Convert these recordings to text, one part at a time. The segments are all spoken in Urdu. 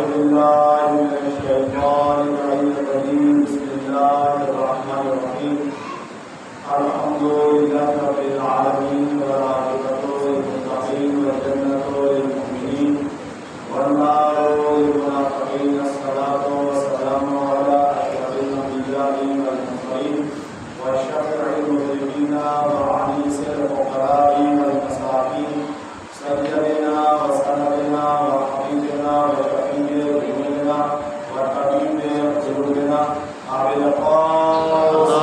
بالله من الشيطان الرجيم. بسم الله الرحمن الرحيم. الحمد لله رب العالمين والعاقبة للمتقين والجنة للمؤمنين والنار للمنافقين. الصلاة والسلام على أشرف الأنبياء والمرسلين وشفيع المذنبين وعنيس الفقراء والمساكين سيدنا وسندنا وحبيبنا وشفيع ذنوبنا وطبيب قلوبنا أبي القاسم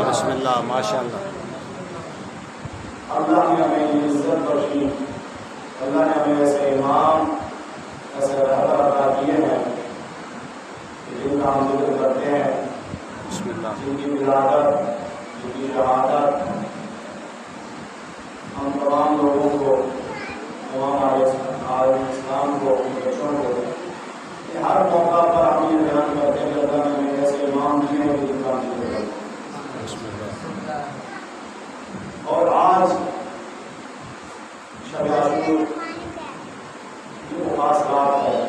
بسم اللہ ماشاء اللہ. اللہ نے ہمیں یہ عزت بخشی، اللہ نے ہمیں ایسے امام ایسے رہبر عطا کیے ہیں کہ جن کا ہم ذکر کرتے ہیں، جن کی ولادت، جن کی شہادت ہم تمام لوگوں کو، تمام عالم اسلام کو، اپنے بچوں کو ہر موقع پر ہم یہ بیان کرتے ہیں کہ اللہ نے ہمیں ایسے امام دیے ہیں جن کا ہم ذکر کرتے ہیں. اور آج شب عاشور یہ خاص رات ہے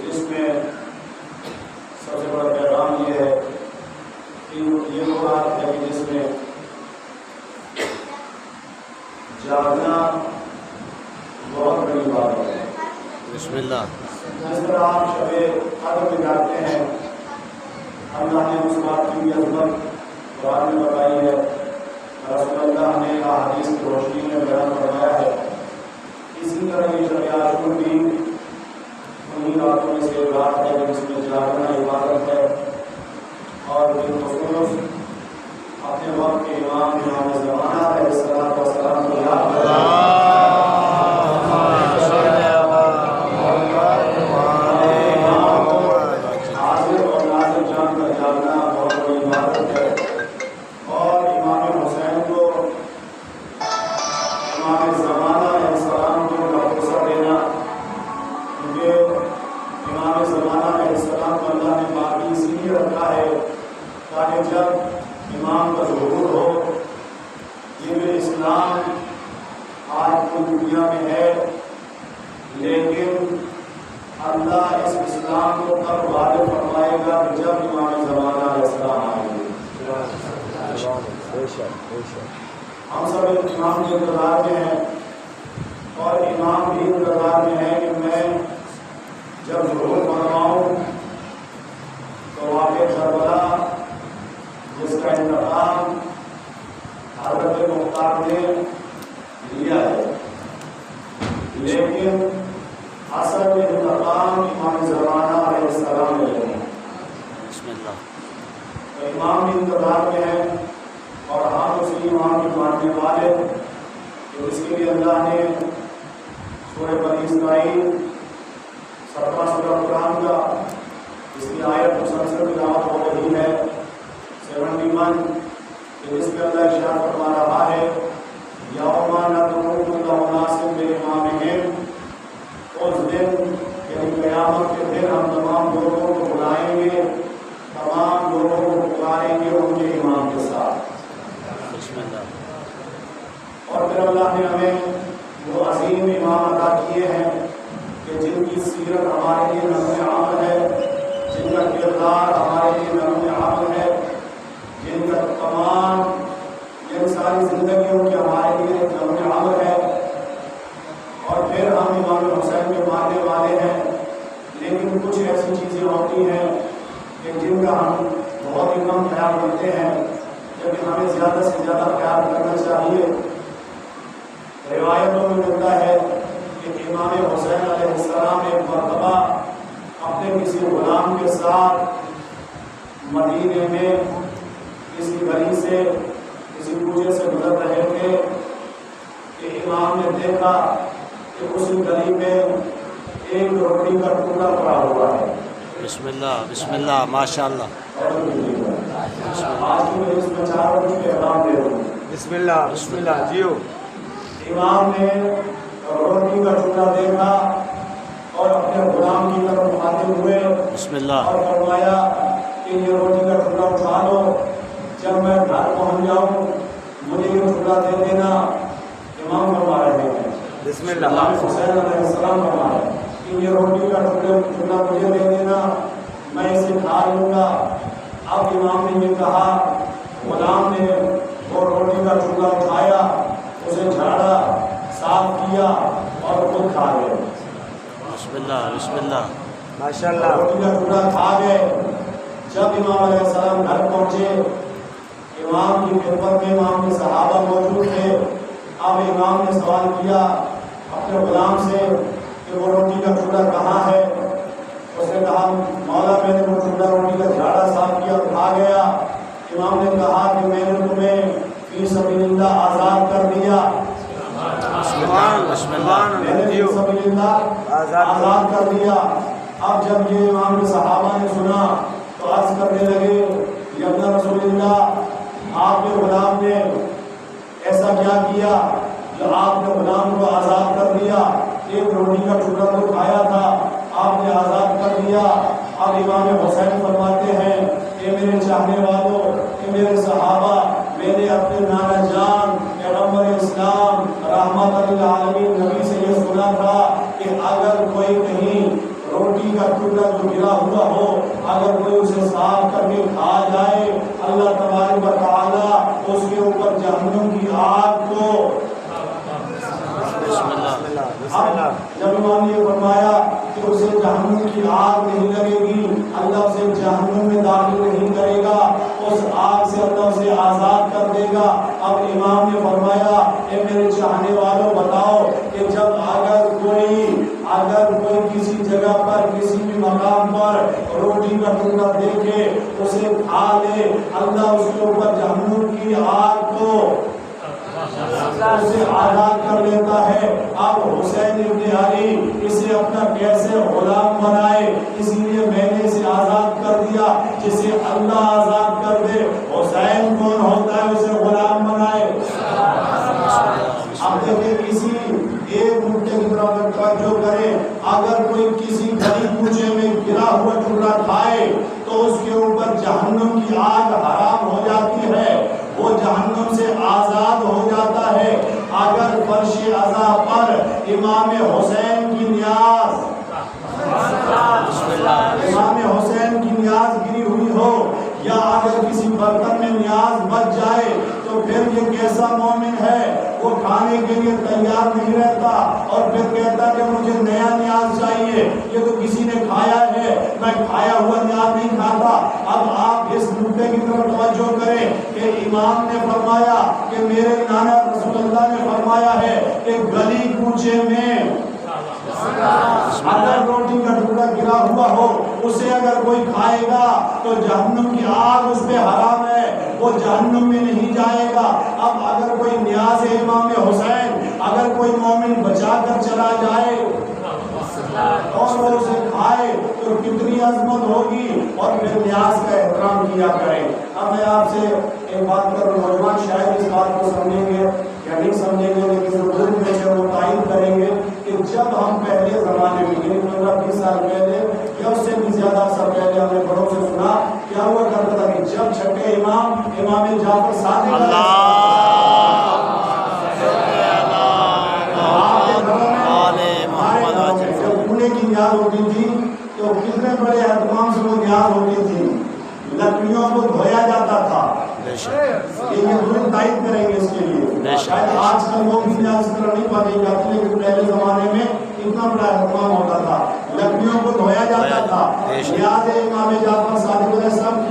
جس میں سب سے بڑا پیغام یہ ہے کہ یہ وہ رات ہے کہ جس میں جاگنا بہت بڑی بات ہے. بسم اللہ. جس طرح آپ شب قدر میں جاتے ہیں، اللہ نے اس بات کی عظمت قرآن میں بتائی ہے، رسول اللہ نے احادیث کی روشنی میں بیان فرمایا ہے. اسی طرح یہ شب عاشور بھی انہی راتوں میں سے ایک رات ہے جس میں جاگنا عبادت ہے. اور بالخصوص اپنے وقت کے امام زمانہ علیہ الصلوۃ والسلام کو یاد کرنا، جب امام کا ظہور ہو. یہ جو اسلام آج پوری دنیا میں ہے، لیکن اللہ اس اسلام کو تب غالب فرمائے گا جب امام زمانہ علیہ السلام آئیں گے. ہم سب امام کے انتظار میں ہیں اور امام بھی انتظار میں ہے کہ میں جب ظہور فرماؤں تو واقع کربلا جس کا انتقام حضرت مختار نے لیا ہے، لیکن اصل انتقام امام زمانہ علیہ السلام نے لیا. تو امام بھی انتظار میں ہے اور ہم اسی امام کے ماننے والے، تو اس کے لیے اللہ نے سورہ بنی اسرائیل 17 سورہ قرآن کا اس کی آیت مسلسل تلاوت ہو رہی ہے 71، جس پہ اللہ ارشاد فرما رہا ہے یوم ندعو کل اناس بامامہم. اس دن یعنی قیامت کے دن ہم تمام لوگوں کو بلائیں گے، تمام لوگوں کو پکاریں گے ان کے امام کے ساتھ. اور پھر اللہ نے ہمیں وہ عظیم امام عطا کیے ہیں کہ جن کی سیرت ہمارے لیے نظم عمل ہے، جن کا کردار ہمارے لیے نظم عمل ہے، جن کا تمام ان ساری زندگیوں کے ہمارے لیے نظم عمل ہے. اور پھر ہم امام حسین کے ماننے والے ہیں، لیکن کچھ ایسی چیزیں کا ہم بہت ہی کم خیال کرتے ہیں، لیکن ہمیں زیادہ سے زیادہ خیال کرنا چاہیے۔ روایتوں میں ملتا ہے کہ امام حسین علیہ السلام ایک مرتبہ اپنے کسی غلام کے ساتھ مدینے میں کسی گلی سے کسی کوچے سے گزر رہے تھے کہ امام نے دیکھا کہ اس گلی میں ایک روٹی کا ٹکڑا پڑا ہوا ہے۔ بسم اللہ ماشاء اللہ۔ آج میں اس میں 4 روٹی کے اعلان دے دوں۔ بسم اللہ جیو۔ امام نے روٹی کا ٹکڑا دیکھا اور اپنے غلام کی طرف مخاطب ہوئے بسم اللہ اور فرمایا کہ یہ روٹی کا ٹکڑا اٹھا لو، جب میں گھر پہنچ جاؤں مجھے یہ ٹکڑا دے دینا۔ امام فرما رہے ہیں، بسم اللہ۔ امام حسین علیہ السلام فرما رہے ہیں کہ یہ روٹی کا ٹکڑا مجھے دے دینا، میں اسے کھا لوں گا۔ اب امام نے یہ کہا، غلام نے وہ روٹی کا ٹکڑا اٹھایا، اسے جھاڑا، صاف کیا اور خود کھا گئے۔ بسم اللہ ماشاء اللہ۔ روٹی کا ٹکڑا کھا گئے۔ جب امام علیہ السلام گھر پہنچے، امام کی خدمت میں امام کے صحابہ موجود تھے۔ اب امام نے سوال کیا اپنے غلام سے کہ وہ روٹی کا ٹکڑا کہاں ہے؟ اس نے کہا مولا میں نے وہ ٹکڑا روٹی کا جھاڑا صاف کیا اور کھا گیا۔ امام نے کہا کہ میں نے تمہیں فی سبیل اللہ آزاد کر دیا، میں نے فی سبیل اللہ آزاد کر دیا۔ اب جب یہ امام کے صحابہ نے سنا تو عرض کرنے لگے، یا ابن رسول اللہ، آپ کے غلام نے ایسا کیا کیا جو آپ نے غلام کو آزاد کر دیا؟ ایک روٹی کا ٹکڑا تو کھایا تھا، آپ نے آزاد کر دیا۔ اب امام حسین فرماتے ہیں کہ میرے چاہنے والوں، کہ میرے صحابہ، میں نے اپنے نانا جان پیغمبر اسلام رحمت للعالمین نبی سے یہ سنا تھا کہ اگر کوئی کہیں روٹی کا ٹکڑا جو گرا ہوا ہو، اگر کوئی اسے صاف کر کے کھا جائے، اللہ تبارک و تعالی اس کے اوپر جہنم کی آگ کو جب امام نے فرمایا کہ اسے جہنم کی آگ نہیں لگے گی، اللہ اسے جہنم میں داخل نہیں کرے گا، اس آگ سے اللہ اسے آزاد کر دے گا۔ اب امام نے فرمایا، اے میرے چاہنے والوں بتاؤ کہ جب اگر کوئی کسی جگہ پر کسی بھی مقام پر روٹی کا ٹکڑا دیکھے اسے کھا لے، اللہ اس کے اوپر جہنم کی آگ کو اسے آزاد کر لیتا ہے۔ اب حسین ابن علی اسے اپنا کیسے غلام بنائے، اسی لیے میں نے اسے آزاد کر دیا۔ جسے اللہ آزاد کر دے، حسین کون ہوتا ہے اسے غلام بنائے؟ اب دیکھیں اسی ایک نکتے کی طرف توجہ کریں، اگر کوئی کسی گلی کوچے میں گرا ہوا ٹکڑا کھائے تو اس کے اوپر جہنم کی آگ حرام ہو جاتی ہے، وہ جہنم سے آزاد ہو جاتا ہے۔ اگر فرش عزا پر امام حسین کی نیاز گری ہوئی ہو، یا اگر کسی برتن میں نیاز بچ جائے تو پھر یہ کیسا مومن ہے؟ وہ کھانے کے لیے تیار نہیں رہتا اور پھر کہتا کہ مجھے نیا نیاز چاہیے، یہ تو کسی نے کھایا ہے، میں کھایا ہوا نیاز نہیں کھاتا۔ اب آپ اس نکتے کی طرف توجہ کریں کہ امام نے فرمایا کہ میرے نانا رسول اللہ نے فرمایا ہے کہ گلی کوچے میں اگر روٹی کا ٹکڑا گرا ہوا ہو، اسے اگر کوئی کھائے گا تو جہنم کی آگ اس پہ حرام ہے، وہ جہنم میں نہیں جائے گا۔ اب اگر کوئی نیاز امام حسین اگر کوئی مومن بچا کر چلا جائے اور وہ اسے کھائے تو کتنی عظمت ہوگی، اور پھر نیاز کا احترام کیا کریں۔ اب میں آپ سے ایک بات کروں، نوجوان شاید اس بات کو سمجھیں گے یا نہیں سمجھیں گے، لیکن جو بزرگ میں سے وہ تائید کریں گے کہ جب ہم پہلے زمانے میں یعنی 15-20 سال پہلے یا اس سے بھی زیادہ عرصہ پہلے ہم نے بڑوں سے سنا کیا ہوا کرتا تھا کہ جب چھٹے امام جعفر صادق کی نیاز ہوتی تھی تو کتنے بڑے اہتمام سے وہ نیاز ہوتی تھی، لکڑیوں کو دھویا جاتا تھا۔ یہ ضرور تائید کریں گے اس کے لیے، شاید آج کل وہ بھی نیاز اس طرح نہیں پائی جاتی، لیکن پہلے زمانے میں اتنا بڑا اہتمام ہوتا تھا، لکڑیوں کو دھویا جاتا تھا۔ نیاز امام جعفر صادق علیہ السلام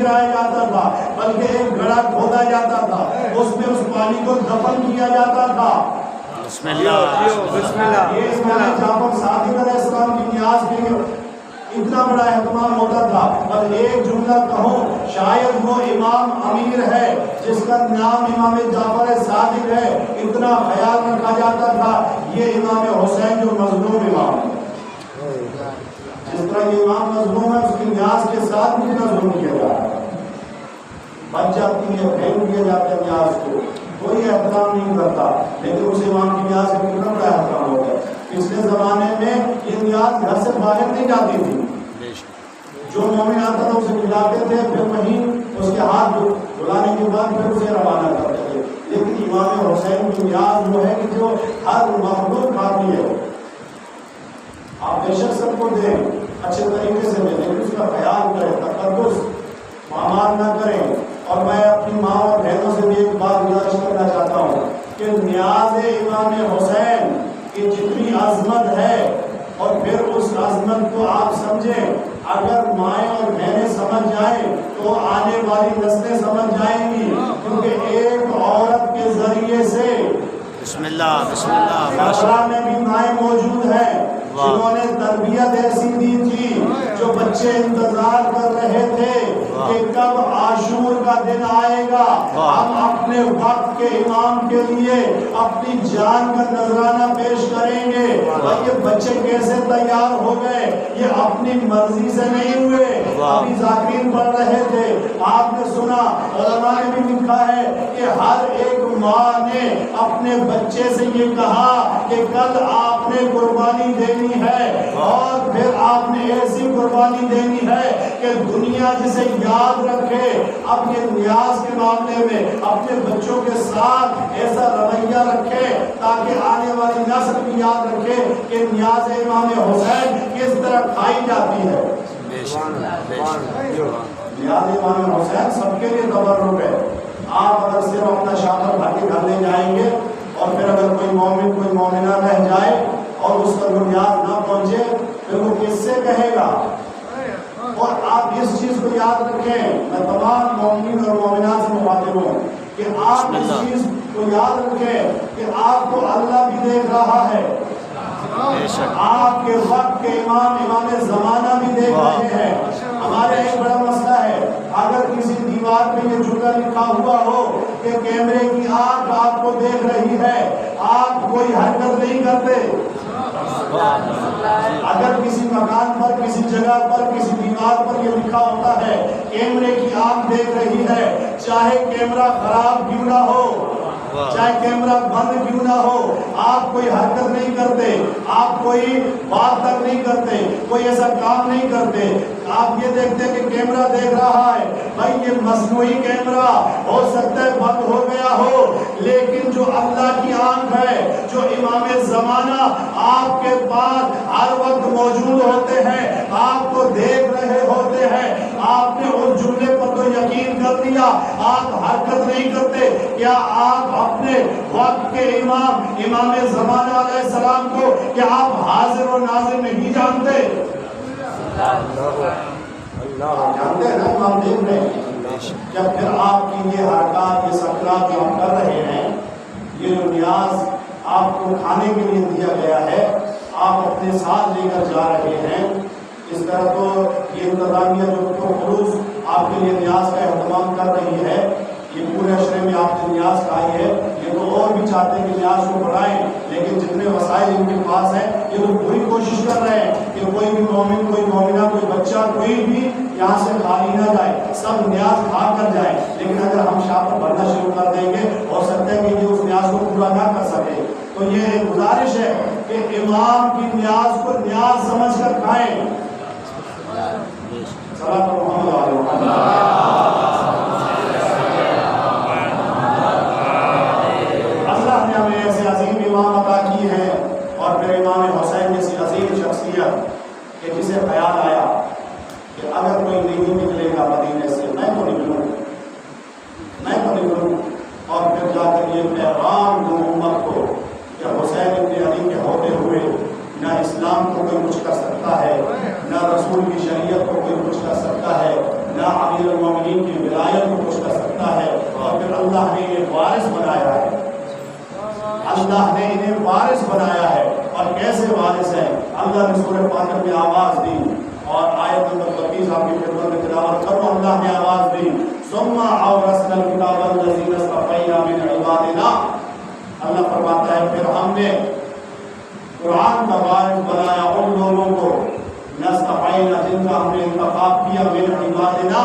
گرایا جاتا تھا بلکہ ایک گڑھا کھودا جاتا تھا، اس میں اس پانی کو دفن کیا جاتا تھا۔ بسم اللہ بسم اللہ یہ امام جعفر صادق علیہ السلام کی نیاز کے لیے اتنا بڑا اہتمام ہوتا تھا۔ اور ایک جملہ کہوں، شاید وہ امام امیر ہے جس کا نام امام جعفر صادق ہے، اتنا خیال رکھا جاتا تھا یہ امام حسین جو مظلوم امام ہے، جس طرح یہ امام مظلوم ہے اس کی نیاز کے ساتھ بھی ظلم کیا جا رہا ہے، بچ جاتی ہے، پھینک دیا جاتا ہے نیاز کو، کوئی احترام نہیں کرتا۔ لیکن اس امام کی نیاز کا کتنا بڑا احترام ہوتا ہے۔ پچھلے زمانے میں یہ نیاز گھر سے باہر نہیں جاتی تھی، جو مومن آتا تھا اسے کھلاتے تھے، پھر وہیں اس کے ہاتھ دھلانے کے بعد پھر اسے روانہ کرتے تھے۔ لیکن امام حسین کی نیاز وہ ہے کہ جو ہر مخلوق کھاتی ہے، آپ بے شک سب کو دیں، اچھے طریقے سے دیں، لیکن اس کا خیال کریں، تقدس معاملات نہ کریں۔ اور میں اپنی ماں اور بہنوں سے بھی ایک بات گزارش کرنا چاہتا ہوں کہ نیاز امام حسین کی جتنی عظمت ہے، اور پھر اس عظمت کو آپ سمجھیں، اگر مائیں اور بہنیں سمجھ جائیں تو آنے والی نسلیں سمجھ جائیں گی، کیونکہ ایک عورت کے ذریعے سے بسم اللہ بسم اللہ ماشاء کربلا میں بھی مائیں موجود ہیں جنہوں نے تربیت ایسی دی تھی، جو بچے انتظار کر رہے تھے کہ کب عاشور کا دن آئے گا، ہم اپنے وقت کے امام کے لیے اپنی جان کا نذرانہ پیش کریں گے۔ اور یہ بچے کیسے تیار ہو گئے؟ یہ اپنی مرضی سے نہیں ہوئے، ابھی ذاکرین پڑھ رہے تھے، آپ نے سنا، علماء نے بھی لکھا ہے کہ ہر ایک ماں نے اپنے بچے سے یہ کہا کہ کل آپ نے قربانی دینی ہے، اور پھر آپ نے ایسی قربانی دینی ہے کہ دنیا جسے یاد رکھے۔ اب یہ نیاز کے معاملے میں اپنے بچوں کے ساتھ ایسا رویہ رکھے تاکہ آنے والی نسل بھی یاد رکھے کہ نیاز امام حسین کس طرح کھائی جاتی ہے۔ نیاز امام حسین سب کے لیے تبرک ہے۔ آپ اگر صرف اپنا شاطر بھر کے گھر لے جائیں گے، اور پھر اگر کوئی مومن کوئی مومنہ رہ جائے اور اس کا بنیاد نہ پہنچے، پھر وہ کس سے کہے گا؟ اور آپ اس چیز کو یاد رکھیں، میں تمام مومنین اور مومنات سے مخاطب ہوں کہ آپ اس چیز کو یاد رکھیں کہ آپ کو اللہ بھی دیکھ رہا ہے، آپ کے وقت کے امام زمانہ بھی دیکھ رہے ہیں۔ ہمارے ایک بڑا مسئلہ ہے، اگر کسی دیوار پہ یہ جملہ لکھا ہوا ہو کہ کیمرے کی آنکھ آپ کو دیکھ رہی ہے، آپ کوئی حرکت نہیں کرتے۔ اگر کسی مکان پر، کسی جگہ پر، کسی دیوار پر یہ لکھا ہوتا ہے کیمرے کی آنکھ دیکھ رہی ہے، چاہے کیمرہ خراب کیوں نہ ہو، چاہے کیمرہ بند کیوں نہ ہو، آپ کوئی حرکت نہیں کرتے، آپ کوئی بات تک نہیں کرتے، کوئی ایسا کام نہیں کرتے۔ آپ یہ دیکھتے کہ کیمرہ دیکھ رہا ہے، بھائی یہ مصنوعی کیمرہ ہو سکتا ہے بند ہو گیا ہو، لیکن جو اللہ کی آنکھ ہے، جو امام زمانہ آپ کے پاس ہر وقت موجود ہوتے ہیں، آپ کو دیکھ رہے ہوتے ہیں، آپ نے اس جملے پر تو یقین کر لیا، آپ حرکت نہیں کرتے۔ کیا آپ اپنے وقت کے امام زمانہ علیہ السلام کو کیا آپ حاضر و ناظر نہیں جانتے؟ جانتے ہیں نا، ہم دیکھ رہے ہیں۔ جب پھر آپ کی یہ حرکات، یہ سکنات جو ہم کر رہے ہیں، یہ جو نیاز آپ کو کھانے کے لیے دیا گیا ہے، آپ اپنے ساتھ لے کر جا رہے ہیں، اس طرح تو یہ انتظامیہ جو خلوص آپ کے لیے نیاز کا اہتمام کر رہی ہے، یہ پورے عشرے میں آپ نے نیاز کھائی ہے، یہ تو اور بھی چاہتے ہیں کہ نیاز کو بڑھائیں، لیکن جتنے وسائل ان کے پاس ہیں یہ تو پوری کوشش کر رہے ہیں کہ کوئی بھی مومن، کوئی مومنہ، کوئی بچہ، کوئی بھی یہاں سے خالی نہ جائے، سب نیاز کھا کر جائیں۔ لیکن اگر ہم شاپ بھرنا شروع کر دیں گے، ہو سکتا ہے کہ یہ اس نیاز کو پورا نہ کر سکے۔ تو یہ ایک گزارش ہے کہ امام کی نیاز کو نیاز سمجھ کر کھائیں۔ صلاۃ محمد علیہ امام عطا کی ہے، اور پھر امام حسین جیسی عظیم شخصیت کہ جسے خیال آیا کہ اگر کوئی نہیں نکلے گا مدینے سے، میں تو نکلوں، اور پھر جا کر یہ پیغام دوں امت کو کہ حسین ابن علی کے ہوتے ہوئے نہ اسلام کو کوئی کچھ کر سکتا ہے، نہ رسول کی شریعت کو کوئی کچھ کر سکتا ہے، نہ امیر المومنین کی ولایت کو کچھ کر سکتا ہے، اور پھر اللہ نے انہیں وارث بنایا ہے، اللہ نے انہیں وارث بنایا ہے۔ اور کیسے وارث ہیں؟ اللہ نے سورہ فاتر میں آواز دی، اور آیت نمبر 32 آپ کی خدمت میں تلاوت کرو۔ اللہ نے آواز دی، ثم اورثنا الکتاب الذین اصطفینا من عبادنا، اللہ فرماتا ہے پھر ہم نے قرآن کا وارث بنایا ان لوگوں کو، نستفینا جن کا ہم نے انتخاب کیا، من عبادنا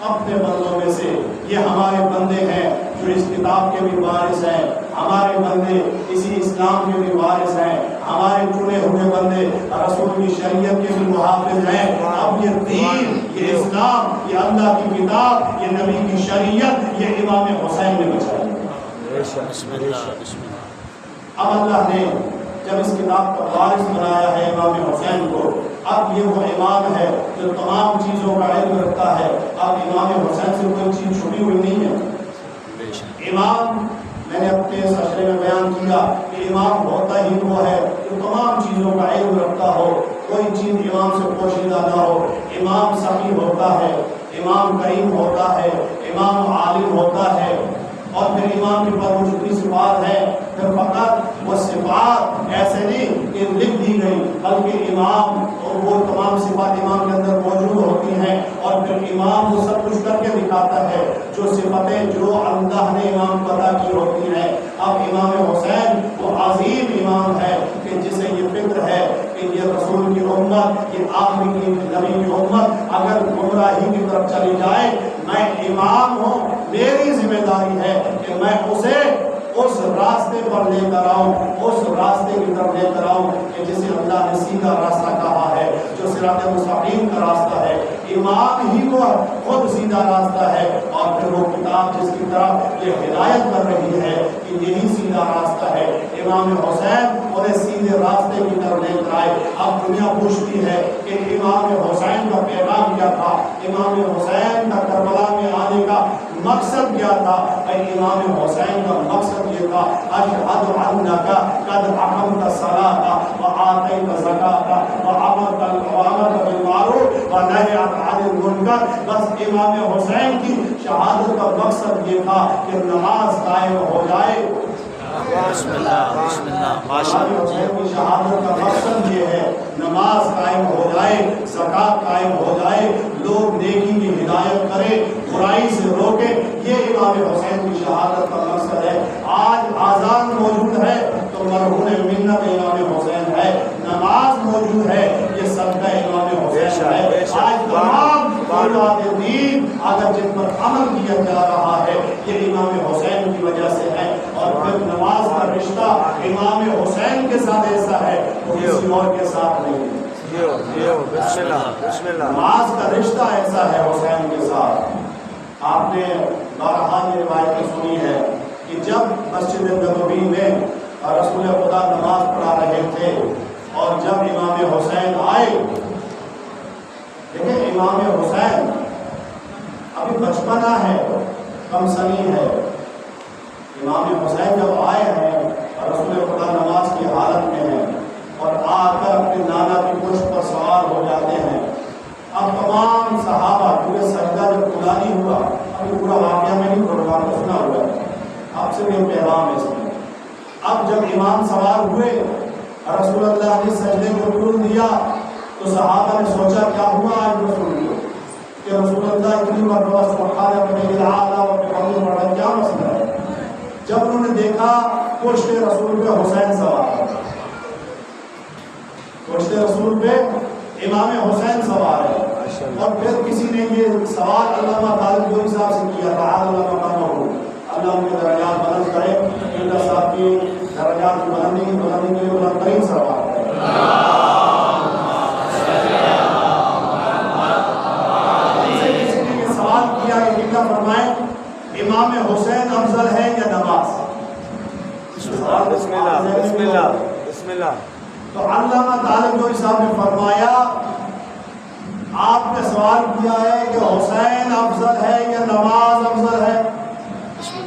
اپنے بندوں میں سے۔ یہ ہمارے بندے ہیں جو اس کتاب کے بھی وارث ہیں، ہمارے بندے اسی اسلام کے بھی وارث ہیں، ہمارے چنے ہوئے بندے رسول کی شریعت کے بھی محافظ ہیں۔ اب یہ دین، یہ اسلام، یہ اللہ کی کتاب، یہ نبی کی شریعت، یہ امام حسین نے بچائی۔ بسم اللہ بسم اللہ۔ اب اللہ نے جب اس کتاب کا وارث بنایا ہے امام حسین کو، اب یہ وہ امام ہے جو تمام چیزوں کا علم رکھتا ہے۔ اب امام حسین سے کوئی چیز چھپی ہوئی نہیں ہے۔ امام، میں نے اپنے اس اشرے میں بیان کیا کہ امام ہوتا ہی وہ ہے جو تمام چیزوں کا علم رکھتا ہو، کوئی چیز امام سے پوشیدہ نہ ہو۔ امام سخی ہوتا ہے، امام کریم ہوتا ہے، امام عالم ہوتا ہے، اور پھر امام کے پر وہ جتنی صفات ہے، پھر فقط وہ صفات ایسے نہیں کہ لکھ دی گئی، بلکہ امام اور وہ تمام صفات امام کے اندر موجود ہوتی ہیں، اور پھر امام وہ سب کچھ کر کے دکھاتا ہے جو صفتیں جو اللہ نے امام کو عطا کی ہوتی ہیں۔ اب امام حسین وہ عظیم امام ہے کہ جسے یہ فکر ہے کہ یہ رسول کی امت، یہ آخری کی نبی کی امت اگر گمراہی کی طرف چلی جائے، میں امام ہوں، میری ذمہ داری ہے کہ میں اسے اس راستے پر لے کر آؤں، اس راستے کی طرف لے کر آؤں کہ جسے اللہ نے سیدھا راستہ کہا ہے، جو صراط مستقیم کا راستہ ہے۔ امام ہی کو خود سیدھا راستہ ہے، اور پھر وہ کتاب جس کی طرف یہ ہدایت کر رہی ہے کہ یہی سیدھا راستہ ہے۔ امام حسین انہیں سیدھے راستے کی طرف لے کر آئے۔ اب دنیا پوچھتی ہے کہ امام حسین کا پیغام کیا تھا، امام حسین کا کربلا میں آنے کا مقصد کیا تھا؟ امام حسین کا مقصد یہ تھا، اشہد انک قد اقمت الصلاۃ وآتیت الزکاۃ وامرت بالمعروف ونہیت عن المنکر۔ بس امام حسین کی شہادت کا مقصد یہ تھا کہ نماز قائم ہو جائے۔ بسم اللہ بسم اللہ، ماشاء امام اللہ۔ حسین کی شہادت کا مقصد یہ ہے نماز قائم ہو جائے، زکوٰۃ قائم ہو جائے، لوگ نیکی کی ہدایت کرے، برائی سے روکے، یہ امام حسین کی شہادت کا مقصد ہے۔ آج آزان موجود ہے تو مرہون منت امام حسین ہے، نماز موجود ہے، یہ صدقہ امام حسین ہے۔ آج تمام اولاد دین اگر جن پر عمل کیا جا رہا ہے یہ امام حسین کی وجہ سے ہے، اور پھر نماز کا رشتہ امام حسین کے ساتھ ایسا ہے وہ کسی اور کے ساتھ نہیں ہے۔ بسم اللہ بسم اللہ۔ نماز کا رشتہ ایسا ہے حسین کے ساتھ۔ آپ نے بارہا یہ روایت سنی ہے کہ جب مسجد نبوی میں رسول خدا نماز پڑھا رہے تھے، اور جب امام حسین آئے، دیکھیں امام حسین ابھی بچپنا ہے، کم سنی ہے۔ امام حسین جب آئے ہیں اور رسول خدا نماز کی حالت میں ہیں، اور آ کر اپنے نانا کی پشت پر سوار ہو جاتے ہیں۔ اب تمام صحابہ کیونکہ سجدہ جب بلانی ہوا، ابھی پورا واقعہ میں نہیں پڑھ رہا، سنا ہوا ہے، اب سے یہ پیغام ہے اس میں۔ اب جب امام سوار ہوئے، رسول اللہ نے سجدے کو طول دیا، تو صحابہ نے سوچا کیا ہوا آج رسول کو، کہ رسول اللہ اتنی مرتبہ سبحان ربی الاعلیٰ و بحمدہ پڑھا، کیا مسئلہ ہے؟ جب انہوں نے دیکھا پشت رسول پہ حسین سوار ہے، پشت رسول پہ امام حسین سوار ہے، اور پھر کسی نے یہ سوال علامہ طالب گوئی صاحب سے کیا تھا، علامہ مقامہ، اللہ ان کے درجات بلند کرے، اللہ صاحب کی درجات کی بلندی کے لیے بلند ترین سوال ہے۔ کسی نے یہ سوال کیا کہ کیا فرمائیں امام حسین افضل ہے یا نماز؟ بسم اللہ بسم اللہ بسم اللہ۔ تو علامہ طالب گوئی صاحب نے فرمایا آپ نے سوال کیا ہے کہ حسین افضل ہے یا نماز افضل ہے؟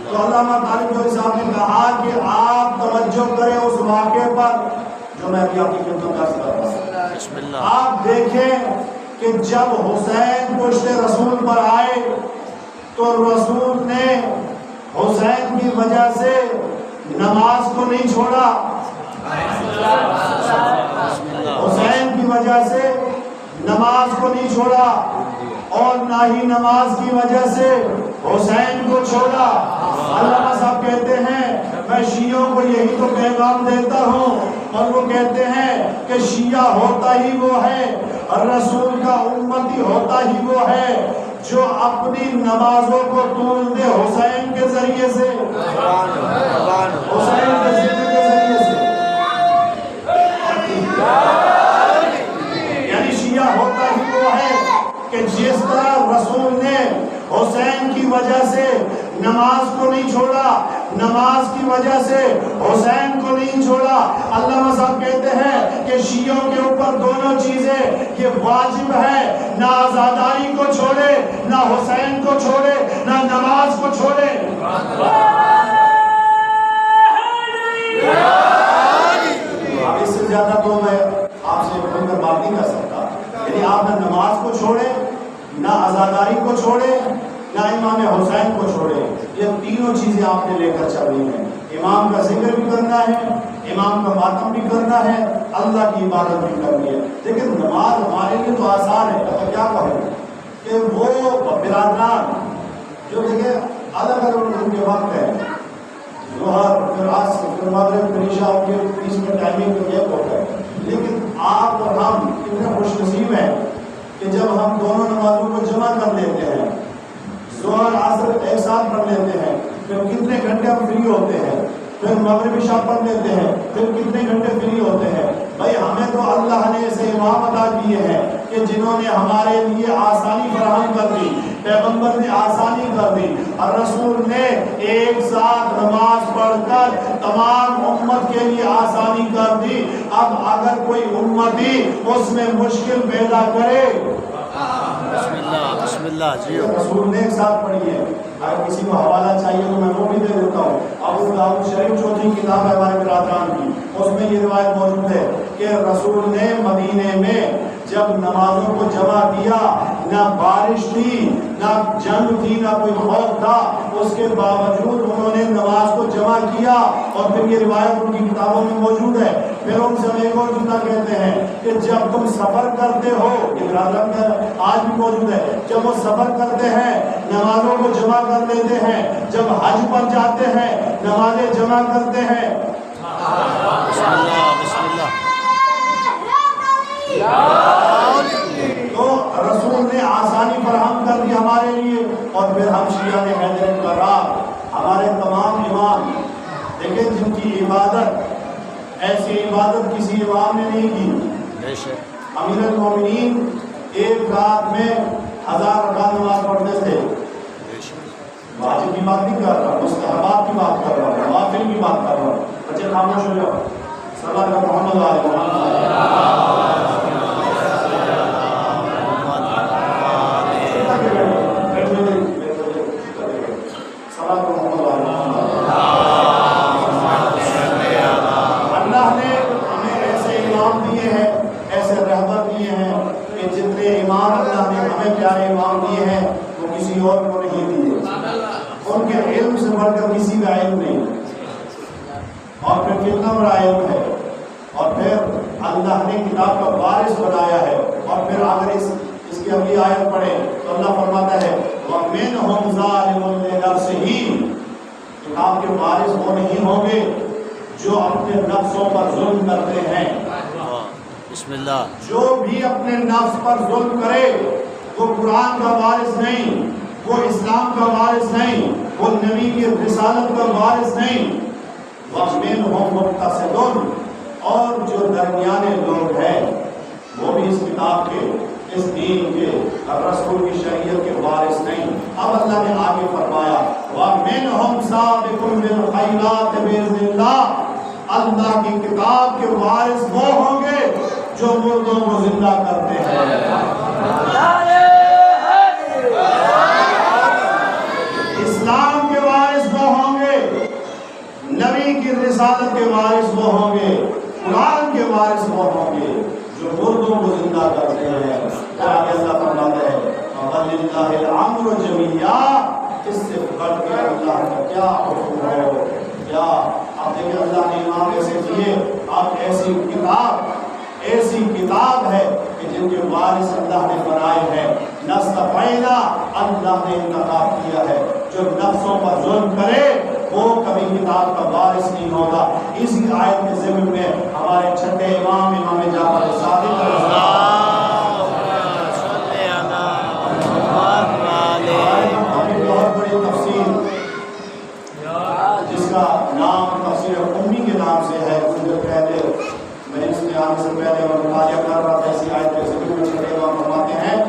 تو علامہ طالب گوئی صاحب نے کہا کہ آپ توجہ کریں اس واقعے پر جو میں ابھی آپ کی خدمت میں عرض کر رہا ہوں۔ آپ دیکھیں کہ جب حسین پشت رسول پر آئے تو رسول نے حسین کی وجہ سے نماز کو نہیں چھوڑا، حسین کی وجہ سے نماز کو نہیں چھوڑا، اور نہ ہی نماز کی وجہ سے حسین کو چھوڑا۔ علامہ صاحب کہتے ہیں میں شیعوں کو یہی تو پیغام دیتا ہوں، اور وہ کہتے ہیں کہ شیعہ ہوتا ہی وہ ہے، رسول کا امتی ہوتا ہی وہ ہے جو اپنی نمازوں کو طول دے حسین کے ذریعے سے، حسین کے ذکر کے ذریعے سے۔ یعنی شیعہ ہوتا ہی وہ ہے کہ جس طرح رسول نے حسین کی وجہ سے نماز کو نہیں چھوڑا، نماز کی وجہ سے حسین کو نہیں چھوڑا۔ علامہ صاحب کہتے ہیں کہ شیعوں کے اوپر دونوں چیزیں یہ واجب ہے، نہ عزاداری کو چھوڑے، نہ حسین کو چھوڑے، نہ نماز کو چھوڑے۔ اب اس سے زیادہ تو میں آپ سے کھل کر بات نہیں کر سکتا، یعنی آپ نہ نماز کو چھوڑے، نہ عزاداری کو چھوڑے، نہ امام حسین کو چھوڑے۔ یہ تینوں چیزیں آپ نے لے کر چلنی ہیں۔ امام کا ذکر بھی کرنا ہے، امام کا ماتم بھی کرنا ہے، اللہ کی عبادت بھی کرنی ہے۔ لیکن نماز ہمارے لیے تو آسان ہے، میں کیا کہوں کہ وہ برادران جو دیکھیں الگ الگ ان کے وقت ہے، ظہر پھر عصر پھر مغرب پھر عشاء کے بیچ میں ٹائمنگ تو یہ ہوتا ہے، لیکن آپ اور ہم کتنے خوش نصیب ہیں کہ جب ہم دونوں نمازوں کو جمع کر لیتے ہیں، ظہر عصر ایک ساتھ پڑھ لیتے ہیں، پھر کتنے گھنٹے ہم فری ہوتے ہیں، پھر مغرب عشاء پڑھ لیتے ہیں، پھر کتنے گھنٹے فری ہوتے ہیں۔ بھائی ہمیں تو اللہ نے ایسے امام عطا کیے ہیں کہ جنہوں نے ہمارے لیے آسانی فراہم کر دی، پیغمبر نے آسانی کر دی، اور رسول نے ایک ساتھ نماز پڑھ کر تمام امت کے لیے آسانی کر دی۔ اب اگر کوئی امتی اس میں مشکل پیدا کرے، بسم اللہ بسم اللہ جی رسول نے ایک ساتھ پڑھی ہے۔ اگر کسی کو حوالہ چاہیے تو میں وہ بھی دے دیتا ہوں۔ ابو داؤد شریف چوتھی کتاب ہے ہمارے برادران کی، اس میں یہ روایت موجود ہے کہ رسول نے مدینے میں جب نمازوں کو جمع کیا، نہ بارش تھی، نہ جنگ تھی، نہ کوئی خوف تھا، اس کے باوجود انہوں نے نماز کو جمع کیا، اور پھر یہ روایت ان کی کتابوں میں موجود ہے۔ پھر ان سے ایک اور جملہ کہتے ہیں کہ جب تم سفر کرتے ہو، یہ برادران کا آج بھی موجود ہے، جب وہ سفر کرتے ہیں نمازوں کو جمع کر لیتے ہیں، جب حج پر جاتے ہیں نمازیں جمع کرتے ہیں۔ بسم اللہ بسم اللہ۔ تو رسول نے آسانی فراہم کر دی ہمارے لیے، اور پھر ہم شیعہ نے حیدر الکرام، ہمارے تمام امام دیکھیں جن کی عبادت ایسی عبادت کسی امام نے نہیں کی۔ امیر المومنین ایک رات میں 1000 رکعت نماز پڑھتے تھے۔ واجب کی بات نہیں کر رہا، مستحبات کی بات کر رہا، نوافل کی بات کر رہا۔ بچے خاموش ہو جاؤ، صلی اللہ علیہ محمد پیارے امام دیے ہیں وہ کسی اور کو نہیں دیے، ان کے علم سے بڑھ کر کسی کا علم نہیں، اور پھر کتنا بڑا علم ہے، اور پھر اللہ نے کتاب کا وارث بنایا ہے۔ اور پھر اگر اس کی اگلی آیت پڑھے تو اللہ فرماتا ہے وَمِنْهُمْ ظَالِمٌ لِنَفْسِهِ، کتاب کے وارث وہ نہیں ہوں گے جو اپنے نفسوں پر ظلم کرتے ہیں۔ بسم اللہ۔ جو بھی اپنے نفس پر ظلم کرے وہ قرآن کا وارث نہیں، وہ اسلام کا وارث نہیں، وہ نبی کی رسالت کا وارث نہیں۔ وَمِنْهُمْ مُقْتَصِدٌ، اور جو درمیانے لوگ ہیں وہ بھی اس کتاب کے، اس دین کے، رسول کی شریعت کے وارث نہیں۔ اب اللہ نے آگے فرمایا وَمِنْهُمْ سَابِقٌ بِالْخَيْرَاتِ بِإِذْنِ اللَّهِ، اللہ کی کتاب کے وارث وہ ہوں گے جو مردوں کو زندہ کرتے ہیں۔ اسلام کے وارث وہ ہوں گے، نبی کی رسالت کے وارث وہ ہوں گے، قرآن کے وارث وہ ہوں گے جو مردوں کو زندہ کرتے ہیں۔ آگے اللہ فرماتا ہے وَلِلَّهِ الْأَمْرُ جَمِيعًا، کیا حکم ہو کیا. اب دیکھیں اللہ نے امام ایسے دیے. اب ایسی کتاب ہے کہ جن کے وارث اللہ نے بنائے ہیں. نستفینا اللہ نے انتخاب کیا ہے. جو نفسوں پر ظلم کرے وہ کبھی کتاب کا وارث نہیں ہوگا. اسی آیت کے ضمن میں ہمارے چھٹے امام جعفر صادق بہت بڑی تفسیر جس کا نام تفسیر امی کے نام سے ہے. مجھے پہلے میں اس میں آنے سے پہلے مطالعہ کر رہا تھا اسی آیت کے ذکر میں چھٹے امام فرماتے ہیں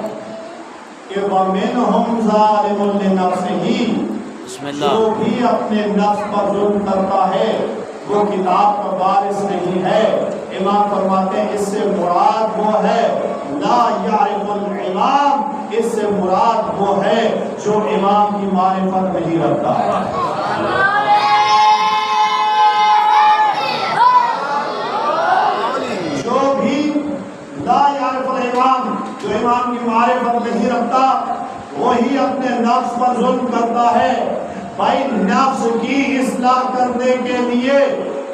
کہ وَمِنْهُمْ ظَالِمٌ لِنَفْسِهِ جو بھی اپنے نفس پر ظلم کرتا ہے وہ کتاب کا وارث نہیں ہے. امام فرماتے ہیں اس سے مراد وہ ہے لا یعرف الامام، اس سے مراد وہ ہے جو امام کی معرفت نہیں رکھتا. جو بھی لا یعرف الامام، جو امام کی معرفت نہیں رکھتا وہی اپنے نفس پر ظلم کرتا ہے. بھائی نفس کی اصلاح کرنے کے لیے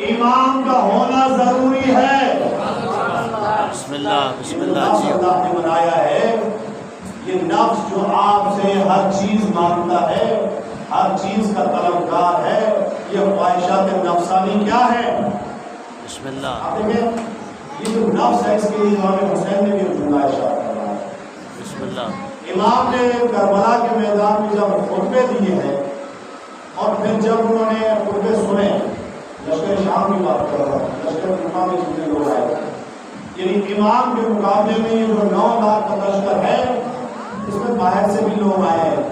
امام کا ہونا ضروری ہے. بسم اللہ بسم اللہ. نفس اللہ نے بنایا ہے. یہ نفس جو آپ سے ہر چیز مانگتا ہے، ہر چیز کا طلبگار ہے، یہ خواہشات نفسانی کیا ہے؟ بسم اللہ. آپ دیکھیں یہ جو نفس ہے اس کے لیے امام حسین نے بھی جملہ ارشاد فرمایا. بسم اللہ. امام نے کربلا کے میدان میں جب خطبے دیے ہیں اور پھر جب انہوں نے خطبے سنے، لشکر شام کی بات کر رہا ہوں، لشکر کوفہ میں جتنے لوگ آئے یعنی امام کے مقابلے میں یہ جو 9 لاکھ کا لشکر ہے اس میں باہر سے بھی لوگ آئے ہیں،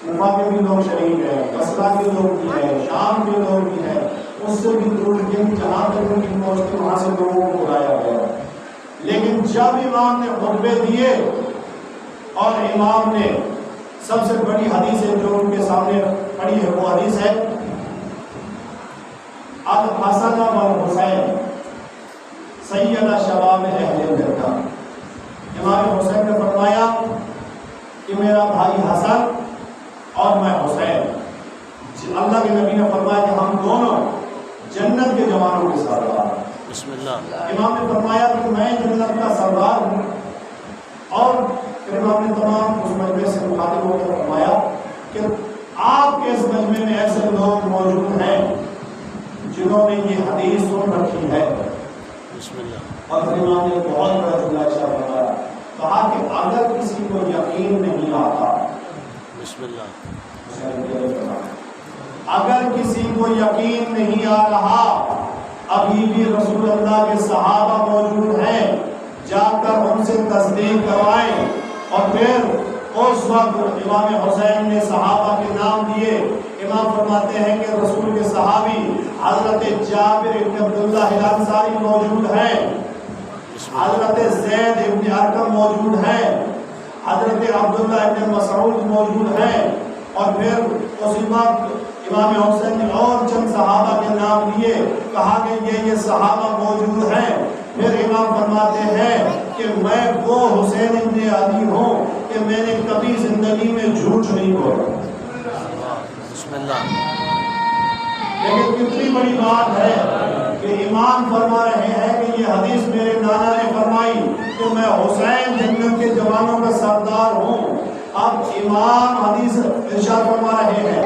کوفہ کے بھی لوگ شریک ہیں، بصرہ کے لوگ بھی ہیں، شام کے لوگ بھی ہیں، اس سے بھی دور جہاں تک ان کی پہنچتی وہاں سے لوگوں کو بلایا گیا. لیکن جب امام نے خطبے دیے اور امام نے سب سے بڑی حدیث ہے جو ان کے سامنے پڑھی ہے وہ حدیث ہے الحسن والحسین سیدہ شباب اہل جنہ. امام حسین نے فرمایا کہ میرا بھائی حسن اور میں حسین، اللہ کے نبی نے فرمایا کہ ہم دونوں جنت کے جوانوں کے سردار. بسم اللہ. امام نے فرمایا کہ میں جنت کا سردار ہوں. اور پھر امام نے تمام اس مجمع سے مخاطب ہو کر فرمایا کہ آپ کے اس مجمع میں ایسے لوگ موجود ہیں جنہوں نے یہ حدیث سن رکھی ہے. بسم اللہ. اور پھر امام نے بہت بڑا جملہ ارشاد فرمایا، کہا کہ اگر کسی کو یقین نہیں آتا، بسم اللہ. اگر کسی کو یقین نہیں آ رہا، ابھی بھی رسول اللہ کے صحابہ موجود ہیں، جا کر ان سے تصدیق کروائیں. اور پھر اس وقت امام حسین نے صحابہ کے نام دیے. امام فرماتے ہیں کہ رسول کے صحابی حضرت جابر بن عبداللہ الانصاری موجود ہیں، حضرت زید بن ارقم موجود ہیں، حضرت عبداللہ بن مسعود موجود ہیں. اور پھر اس وقت امام حسین نے اور چند صحابہ کے نام لیے، کہا کہ یہ صحابہ موجود ہیں. پھر امام فرماتے ہیں کہ میں وہ حسین ابن علی ہوں کہ میں نے کبھی زندگی میں جھوٹ نہیں بولا. بسم اللہ. لیکن کتنی بڑی بات ہے کہ امام فرما رہے ہیں کہ یہ حدیث میرے نانا نے فرمائی کہ میں حسین جنت کے جوانوں کا سردار ہوں. اب امام حدیث ارشاد فرما رہے ہیں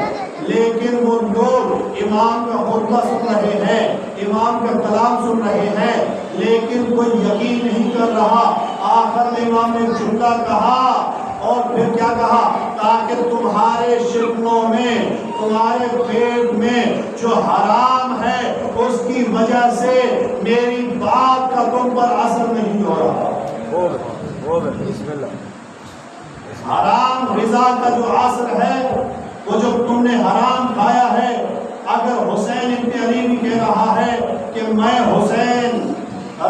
لیکن وہ لوگ امام کا خطبہ سن رہے ہیں، امام کا کلام سن رہے ہیں، لیکن کوئی یقین نہیں کر رہا. آخر میں امام نے جملہ کہا اور پھر کیا کہا، تاکہ تمہارے شکموں میں، تمہارے پیٹ میں جو حرام ہے اس کی وجہ سے میری بات کا تم پر اثر نہیں ہو رہا. بسم اللہ. حرام غذا کا جو اثر ہے وہ جو تم نے حرام کھایا ہے. اگر حسین ابن علی بھی کہہ رہا ہے کہ میں حسین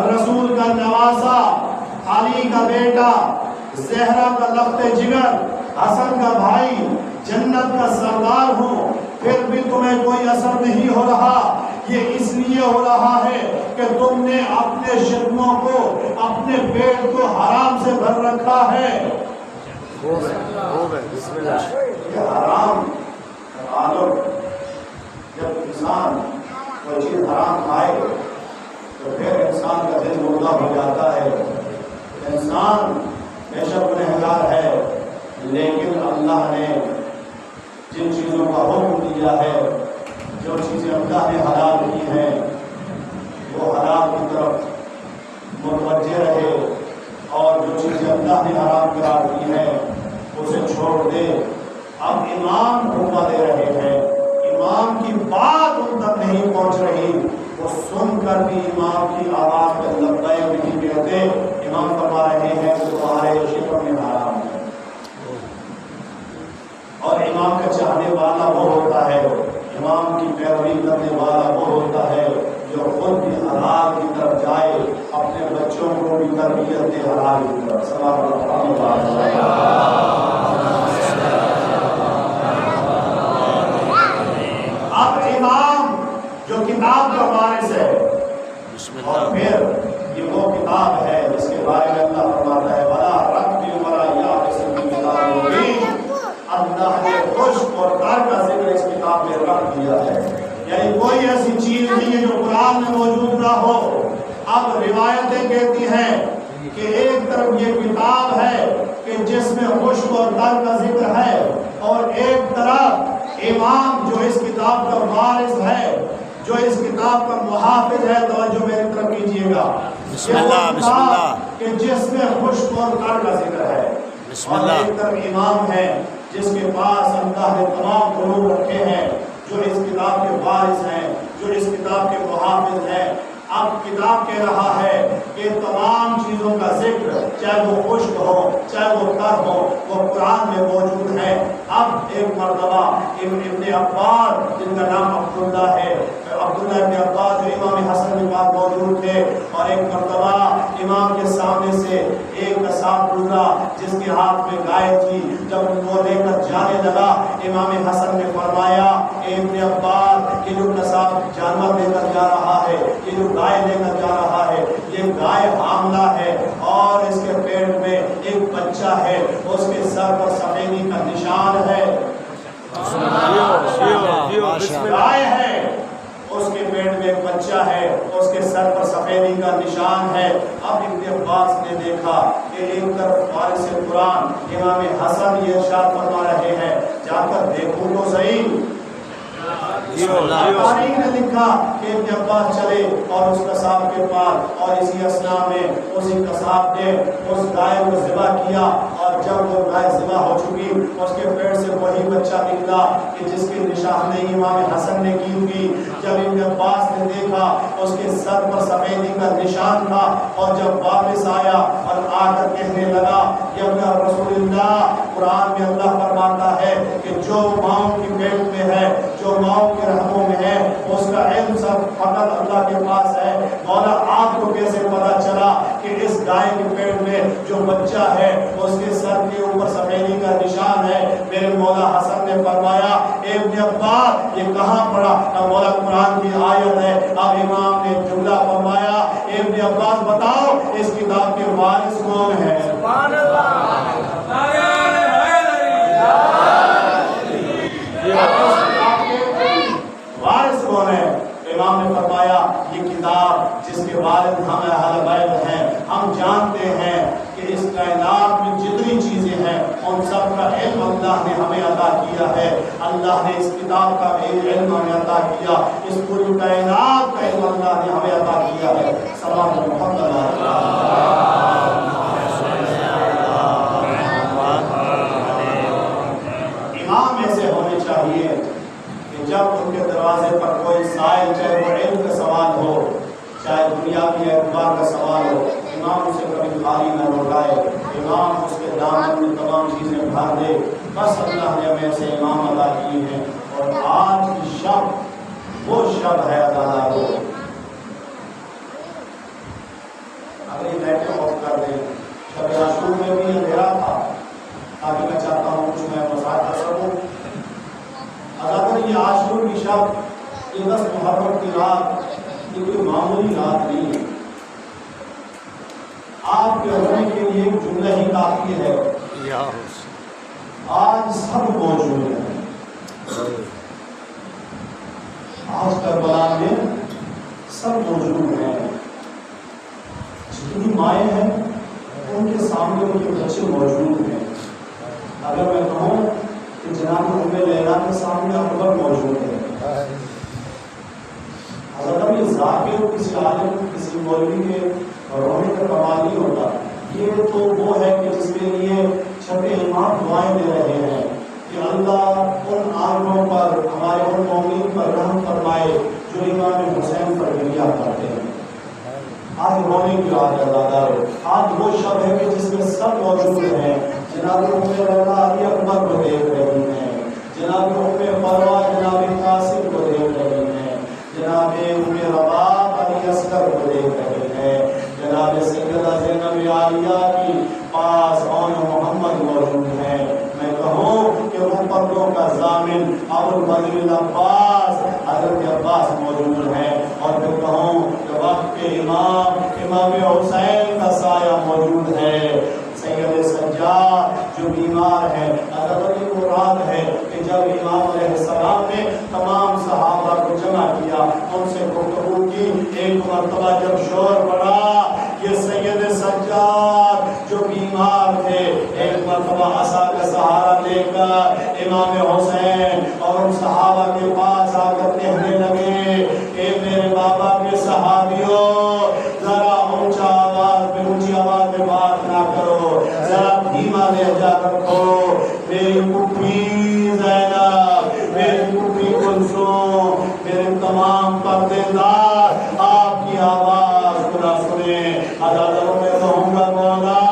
رسول کا نواسا، علی کا بیٹا، زہرا کا لخت جگر، حسن کا بھائی، جنت کا سردار ہوں، پھر بھی تمہیں کوئی اثر نہیں ہو رہا. یہ اس لیے ہو رہا ہے کہ تم نے اپنے شکموں کو، اپنے پیٹ کو حرام سے بھر رکھا ہے. بسم اللہ. یہ حرام عالم جن چیزوں کا حکم دیا ہے، جو چیزیں اللہ نے حلال کی ہیں وہ حلال کی طرف متوجہ رہے، اور جو چیزیں اللہ نے حرام قرار دی ہیں اسے چھوڑ دے۔ اب امام حکم دے رہے ہیں، امام کی بات ان تک نہیں پہنچ رہی، وہ سن کر بھی امام کی آواز پہ لبیک نہیں کہتے۔ امام فرما رہے ہیں کہ تمہارے شکم میں حرام ہے، اور امام کا چاہنے والا وہ ہوتا ہے، امام کی پیروی کرنے والا وہ ہوتا ہے جو خود بھی حلال کی طرف جائے، اپنے بچوں کو بھی تربیت دے حلال کی طرف۔ اب امام جو کتاب کا وارث ہے، اور پھر یہ وہ کتاب ہے جس کے بارے میں اللہ فرماتا ہے وَلَا رَتْبٍ وَلَا يَابِسٍ مِّن كِتَابٍ مُّبِينٍ۔ اللہ نے خشک اور تر کا ذکر اس کتاب میں رکھ دیا ہے، یعنی کوئی ایسی چیز نہیں ہے جو قرآن میں موجود نہ ہو۔ اب روایتیں کہتی ہیں کہ ایک طرف یہ کتاب ہے کہ جس میں خشک اور تر کا ذکر ہے، اور ایک طرف امام جو اس کتاب کا وارث ہے، جو اس کتاب کا محافظ ہے۔ توجہ میری طرف کیجیے گا، بسم اللہ بسم اللہ، کہ جس میں خشک اور تر کا ذکر ہے، بسم اور اللہ۔ ایک طرف امام ہے جس کے پاس اللہ نے تمام علوم رکھے ہیں، جو اس کتاب کے وارث ہیں، جو اس کتاب کے محافظ ہیں۔ اب کتاب کہہ رہا ہے کہ تمام چیزوں کا ذکر، چاہے وہ خشک ہو چاہے وہ تر ہو، وہ قرآن میں موجود ہے۔ اب ایک مرتبہ ابن عباس جن کا نام عبداللہ ہے، عبداللہ ابن عباس جو امام حسن کے پاس موجود تھے، اور ایک مرتبہ امام کے سامنے سے ایک قصاب گزرا جس کے ہاتھ میں گائے تھی۔ جب وہ لے کر جانے لگا، امام حسن نے فرمایا کہ ابن عباس یہ جو قصاب جانور لے کر جا رہا ہے، یہ جو گائے لے کر جا رہا ہے، یہ گائے حاملہ ہے، اور اس کے پیٹ میں ایک بچہ ہے، اس کے سر پر سفیدی کا نشان ہے۔ گائے ہے، اس کے پیٹ میں ایک بچہ ہے، اس کے سر پر سفیدی کا نشان ہے۔ اب ابن عباس نے دیکھا کہ ایک طرف وارث قرآن امام حسن یہ ارشاد فرما رہے ہیں، جا کر دیکھوں تو صحیح۔ تاریخ نے لکھا کہ ابن عباس چلے اور اس قصاب کے پاس، اور اسی اسنا میں اسی قصاب نے اس گائے کو ذبح کیا، اور جب وہ گائے ذبح ہو چکی، اس کے پیٹ سے وہی بچہ نکلا کہ جس کی نشاندہی امام حسن نے کی تھی۔ جب ابن عباس نے دیکھا اس کے سر پر سفیدی کا نشان تھا، اور جب واپس آیا اور آ کر کہنے لگا کہ ابن رسول اللہ، قرآن میں اللہ فرماتا ہے کہ جو ماؤں کی پیٹ میں ہے، جو ماؤں کے رحموں میں ہے، اس کا علم سب فقط اللہ کے پاس ہے۔ مولا آپ کو کیسے پتا چلا کہ اس گائے کے پیٹ میں جو بچہ ہے اس کے سر کے اوپر سفیدی کا نشان ہے؟ میرے مولا حسن نے فرمایا اے ابن عباس یہ کہاں پڑا؟ مولا قرآن کی آیت ہے۔ اب امام نے جملہ فرمایا اے ابن عباس بتاؤ اس کتاب کے وارث کون ہے؟ سبحان اللہ، وارث کون ہے؟ امام نے فرمایا یہ کتاب جس کے وارث ہم اہل بیت ہیں، ہم جانتے ہیں کہ اس کائنات میں جتنی چیزیں ہیں ان سب کا علم اللہ نے ہمیں عطا کیا ہے۔ اللہ نے اس کتاب کا علم ہمیں عطا کیا، اس پوری کائنات کا علم اللہ نے ہمیں عطا کیا ہے۔ سلام محمد امام ایسے ہونے چاہیے کہ جب ان کے دروازے پر کوئی سائل، چاہے وہ علم کا سوال ہو چاہے دنیاوی اعتبار کا سوال ہو، امام اسے کبھی خالی نہ لوٹائے، امام اس کے دامن میں تمام چیزیں بھر دے۔ بس اللہ نے ہمیں ایسے امام عطا کیے ہیں، اور آج کی شب وہ شب ہے عدالت۔ اگلی لائٹیں آف کر دیں۔ شب عاشور میں بھی اندھیرا تھا، تاکہ میں چاہتا ہوں کچھ میں مزاح کر سکوں۔ اگر یہ عاشور کی شب، یہ 10 محرم کی رات، یہ کوئی معمولی رات نہیں ہے۔ آپ کے ہونے کے لیے ایک جملہ ہی کافی ہے، آج سب موجود ہیں۔ آج کربلا میں سب موجود ہیں، جتنی مائیں ہیں ان کے سامنے ان کے بچے موجود ہیں۔ اگر میں کہوں کہ جناب ام لیلا کے سامنے اکبر موجود ہے. اگر یہ ذاکر کسی عالم کسی مولوی کے رونے کا کمال نہیں ہوتا. یہ تو وہ ہے کہ جس کے لیے چھٹے امام دعائیں دے رہے ہیں کہ اللہ ان عالموں پر ہمارے ان مومنین پر رحم فرمائے جو امام حسین پر گریہ کرتے ہیں. آج رونے کی آج ازادار آج وہ شب ہے کہ جس میں سب موجود ہیں. جناب ام لیلا علی اکبر کو دیکھ رہی ہیں, جناب ام فروا جناب قاسم کو دیکھ رہی ہیں, جناب ام رباب علی اصغر کو دیکھ رہے ہیں, جناب سیدہ زینب عالیہ کی پاس اون محمد موجود ہیں. میں کہوں کہ ان پردوں کا ضامن ابوالفضل العباس حضرت عباس موجود ہیں, اور پھر کہوں کہ وقت کے امام حسین کا سایہ موجود ہے. سید سجاد جو بیمار ہے, حضرت مراد ہے کہ جب امام علیہ السلام نے تمام صحابہ کو جمع کیا, ان سے گفتگو کی, ایک مرتبہ جب شور پڑا یہ سید سجاد جو بیمار تھے ایک مرتبہ عصا کا سہارا لے کر امام حسین اور ان صحابہ کے پاس آ کر کہنے لگے کہ میرے بابا کے صحابیوں ذرا اونچا اونچی آواز میں بات نہ کرو, ذرا دھیما لہجہ رکھو. میری پھوپھی زینب, میری پھوپھی کلثوم, میرے تمام پردے دار آپ کی آواز کو نہ سنیں. عدالتوں میں کہوں گا مولا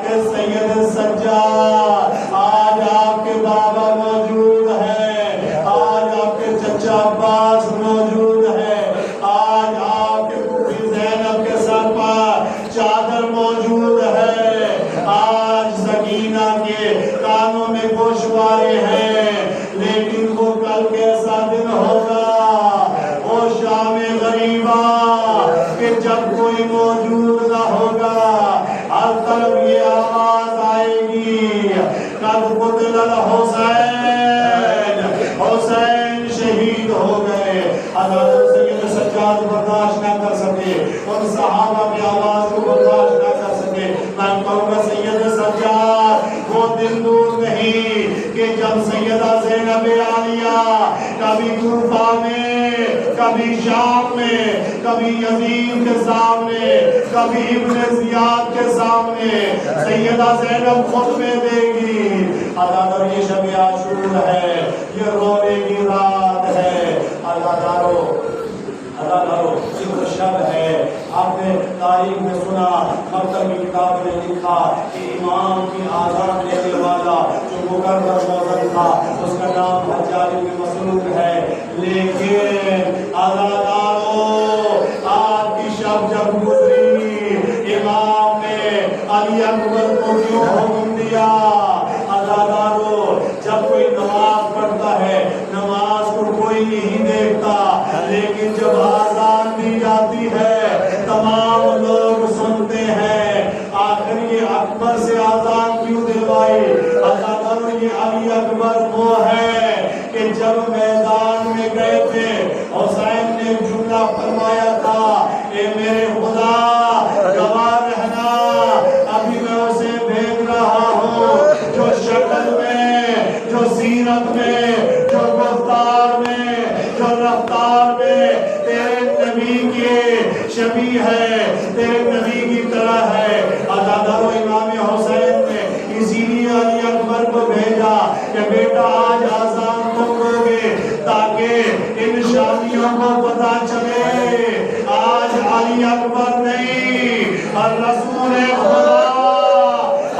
کہ سید سجاد آج آپ کے بابا موجود ہیں, آج آپ کے چچا عباس موجود ہیں, آج آپ کے پھوپھی زینب کے سر پر چادر موجود ہے, آج سکینہ کے کانوں میں گوشوارے ہیں, لیکن وہ کل کیسا دن ہوگا, وہ شام غریبہ کہ جب کوئی موجود نہ ہوگا, ہر طرف یہ آواز آئے گی قد قتل الحسین, حسین شہید ہو گئے. حضرت سید سجاد برداشت نہ کر سکے, ان صحابہ کی آواز کو برداشت نہ کر سکے. میں کہوں گا سید سجاد وہ دن دور نہیں کہ جب سیدہ زینب عالیہ کبھی کوفہ میں, کبھی شام میں, کبھی یزید کے سامنے, کبھی ابن زیاد کے سامنے سیدہ زینب خطبے دے گی. عزادار یہ شب عاشور ہے, یہ رونے کی رات ہے. عزادارو ذکر شب ہے. آپ نے تاریخ میں سنا, مکتب کی کتاب نے لکھا کہ امام کی آزان لینے والا جو مقرر موزن تھا اس کا نام حجاج بن مسروق ہے. لیکن عزادارو آپ کی شب جب گزری, امام نے علی اکبر کو کیوں حکم دیا؟ عزادارو جب کوئی نماز پڑھتا ہے نماز کو کوئی نہیں دیکھتا, لیکن جب آزان دی جاتی ہے تمام لوگ سنتے ہیں. آخر یہ اکبر سے آزان کیوں دلوائی؟ عزادارو یہ علی اکبر وہ ہے کہ جب میدان میں گئے تھے حسین نے جملہ فرمایا تھا, اے میرے خدا گواہ رہنا ابھی میں اسے بھیج رہا ہوں جو شکل میں, جو سیرت میں, جو گفتار میں, جو رفتار میں تیرے نبی کے شبیہ ہے, تیرے نبی کی طرح ہے. عزادارو امام حسین نے اسی لیے علی اکبر کو بھیجا کہ بیٹا آج آزان تم دو گے تاکہ ان شادیوں کو پتا چلے آج علی اکبر نہیں اور رسول خدا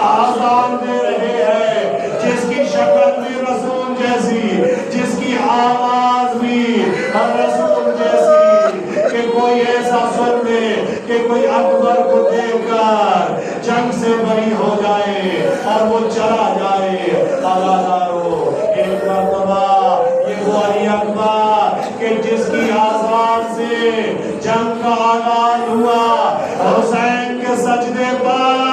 آزان دے رہے ہیں, جس کی شکل بھی رسول جیسی, جس کی آواز بھی رسول جیسی, کہ کوئی ایسا سن لے کہ کوئی اکبر کو دیکھ کر جنگ سے بری ہو جائے اور وہ چلا جائے. عزادارو ایک مرتبہ یہ وہ علی اکبر کہ جس کی آزان سے جنگ کا آغاز ہوا, حسین کے سجدے پر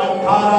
18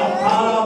18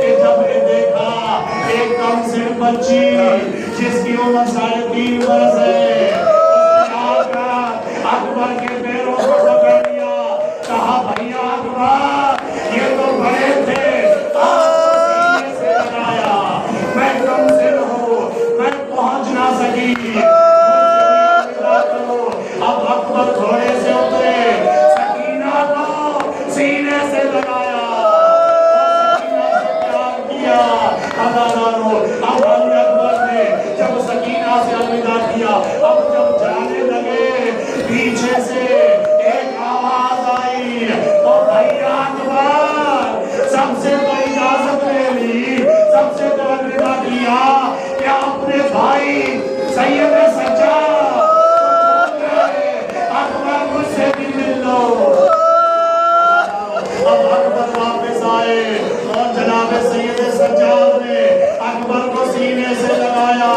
کہ جب نے دیکھا ایک کم سن بچی جس کی عمر 3.5 برس ہے، اس نے آ کر اکبر کے پیروں کو پکڑ لیا، کہا بھیا اکبر یہ تو بڑے تھے، سینے سے لگایا، میں کم سن ہوں، میں پہنچ نہ سکی، اب اکبر گھوڑے سے اترے، سکینہ کو سینے سے لگایا، سکینہ سے پیار کیا، اب علی اکبر نے جب سکینہ سے الوداع کیا، اب جب جانے لگے پیچھے سے ایک آواز آئی، او بھیا اکبر، سب سے تو اجازت لے لی، سب سے تو الوداع کیا، کیا اپنے بھائی سید سجاد اکبر مجھ سے بھی مل لو۔ اب اکبر واپس آئے اور جناب سید سجاد نے اکبر کو سینے سے لگایا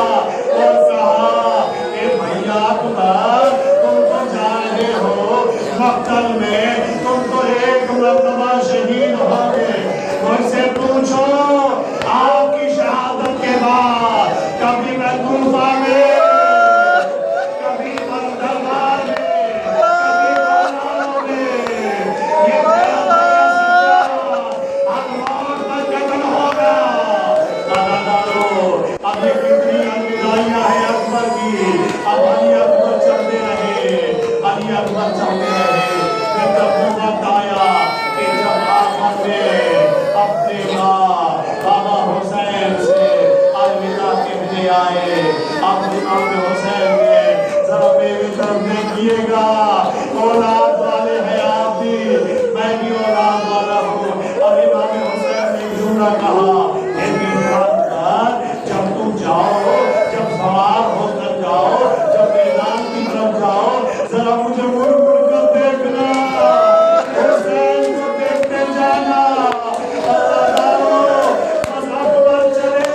اور کہا کہ بھیا اکبر تم تو جا رہے ہو مقتل میں، تم تو ایک مرتبہ شہید ہو گئے، مجھ سے پوچھو آپ کی شہادت کے بعد کبھی میں کوفہ میں، کبھی دربار میں، کبھی بازاروں میں، یہ میرا بھیا سجاد ہر موت پر قتل ہوگا۔ اب یہ کتنی الوداعیاں ہیں اکبر کی، اب علی اکبر چلتے رہے، علی اکبر چلتے رہے، پھر جب وہ وقت آیا کہ جب آپ نے اپنے بابا حسین سے الوداع کہنے آئے، اب امام حسین نے ذرا میری طرف دیکھیے گا، اولاد والے ہیں آپ بھی، میں بھی اولاد والا ہوں، اور امام حسین نے یوں نہ کہا کہ جب تم جاؤ، جب سوار ہو کر جاؤ، جب میدان کی طرف جاؤ، ذرا مجھے مڑ مڑ کر دیکھنا، حسین کو دیکھتے جانا، بس اکبر چلے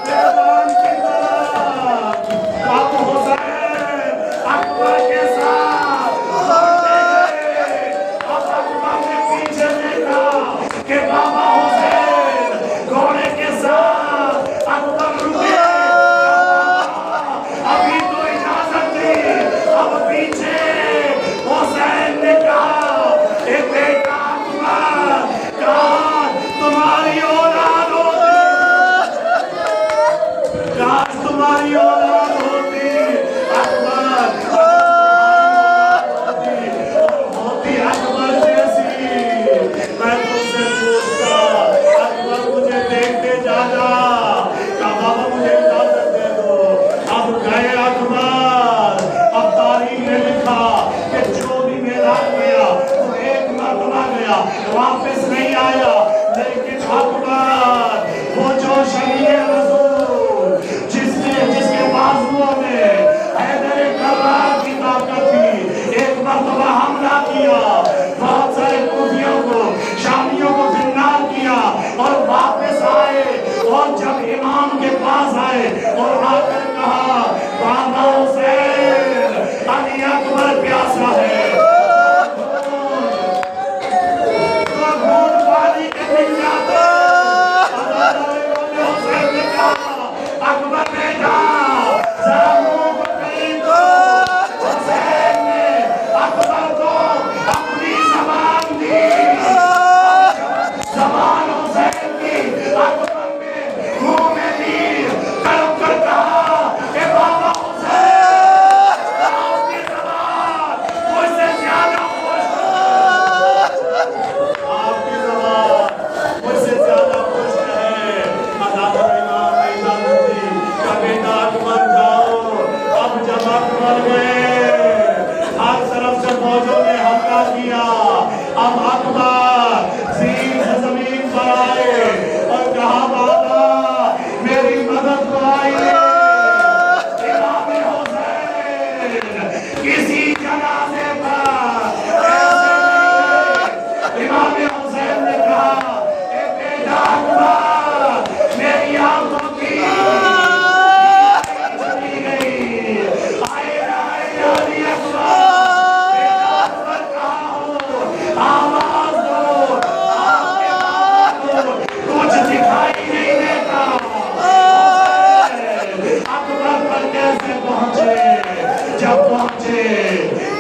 میدان کی طرف، اب حسین اکبر کے ساتھ بڑھتے گئے، اب اکبر نے پیچھے دیکھا کہ بابا حسین گھوڑے کے ساتھ، اکبر رکے، ابھی تو اجازت دی، اب پیچھے حسین نے کہا کہ بیٹا اکبر، کاش تمہاری اولاد ہوتی، کاش تمہاری اولاد ہوتی، اکبر ہوتی اکبر جیسی، میں تم سے پوچھتا، اکبر مجھے دیکھتے جانا، کہا بابا مجھے اجازت دے دو، اب گئے اکبر، اب تاریخ نے لکھا کہ جو بھی میدان گیا وہ ایک مرتبہ گیا، واپس نہیں آیا، لیکن اکبر وہ جو شریع رسول جس کے بازوؤں میں حیدر کرار کی طاقت تھی، ایک مرتبہ حملہ کیا، بہت سارے کوفیوں کو، شامیوں کو زندان کیا، اور واپس آئے، اور جب امام کے پاس آئے اور آ کر کہا بابا حسین علی اکبر پیاسا ہے، تو خون پانی کے مل جاتا، حسین نے کہا اکبر بیٹا ذرا منہ کو قریب کرو، حسین نے اکبر کو اپنی زبان دی، زبان حسین کی اکبر نے منہ میں دی، تڑپ کر کہا کہ بابا حسین آپ کی زبان مجھ سے زیادہ خوش ہے، آپ کی زبان مجھ سے زیادہ خوش ہے، عدالت امام نے اجازت دی کہ بیٹا اکبر جاؤ، اب جب اکبر گئے ہر طرف سے فوجوں نے حملہ کیا، اب اکبر زین سے زمین پر آئے اور کہا بابا میری مدد کو آئیے، امام حسین کسی جنازے پر ایسے نہیں، امام حسین نے کہا کہ بیٹا اکبر میری آنکھوں کی چلی گئی، آئے علی اکبر، بیٹا اکبر کہا ہو، آواز دو،